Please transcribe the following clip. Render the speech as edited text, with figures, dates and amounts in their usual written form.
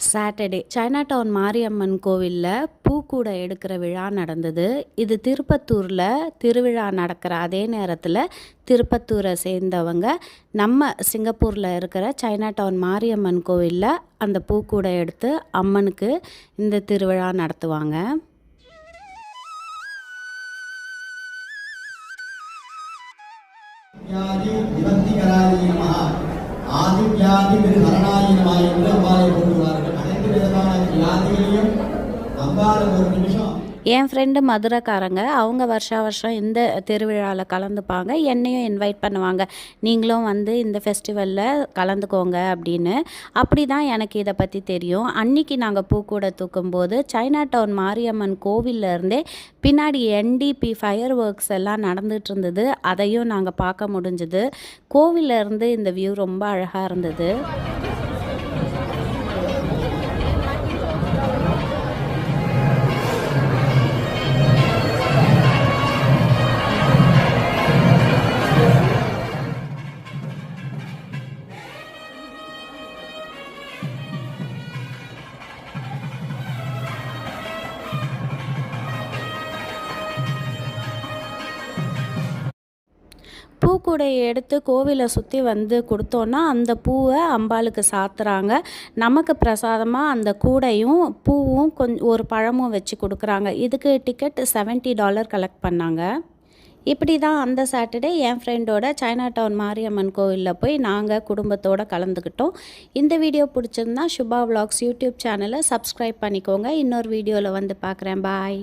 Saturday China down Mariamman கோவிலில் பூக்கூடை எடுக்கிற விழா நடந்தது. இது திருப்பத்தூரில் திருவிழா நடக்கிற அதே நேரத்தில் திருப்பத்தூரை சேர்ந்தவங்க நம்ம சிங்கப்பூரில் இருக்கிற சைனா டவுன் மாரியம்மன் கோவிலில் அந்த பூக்கூடை எடுத்து அம்மனுக்கு இந்த திருவிழா நடத்துவாங்க. ஆதித்யாதி திருஹரணாயினமாய் என்று அம்பாலை போடுவார்கள். அனைத்து விதமான வியாதிகளையும் அம்பாலை ஒரு நிமிஷம். என் ஃப்ரெண்டு மதுரைக்காரங்க அவங்க வருஷம் இந்த திருவிழாவில் கலந்துப்பாங்க. என்னையும் இன்வைட் பண்ணுவாங்க, நீங்களும் வந்து இந்த ஃபெஸ்டிவலில் கலந்துக்கோங்க அப்படின்னு. அப்படி தான் எனக்கு இதை பற்றி தெரியும். அன்றைக்கி நாங்கள் பூக்கூடை தூக்கும்போது சைனா டவுன் மாரியம்மன் கோவிலேருந்தே பின்னாடி NDP ஃபயர் ஒர்க்ஸ் எல்லாம் நடந்துகிட்டு இருந்தது. அதையும் நாங்கள் பார்க்க முடிஞ்சுது. கோவிலேருந்து இந்த வியூ ரொம்ப அழகாக இருந்தது. பூக்கூடையை எடுத்து கோவிலை சுற்றி வந்து கொடுத்தோன்னா அந்த பூவை அம்பாளுக்கு சாத்துறாங்க. நமக்கு பிரசாதமாக அந்த கூடையும் பூவும் ஒரு பழமும் வச்சு கொடுக்குறாங்க. இதுக்கு டிக்கெட் $70 கலெக்ட் பண்ணாங்க. இப்படி தான் அந்த சாட்டர்டே என் ஃப்ரெண்டோட சைனா டவுன் மாரியம்மன் கோவிலில் போய் நாங்கள் குடும்பத்தோடு கலந்துக்கிட்டோம். இந்த வீடியோ பிடிச்சிருந்தா சுபா விலாக்ஸ் யூடியூப் சேனலை சப்ஸ்கிரைப் பண்ணிக்கோங்க. இன்னொரு வீடியோவில் வந்து பார்க்குறேன். பாய்.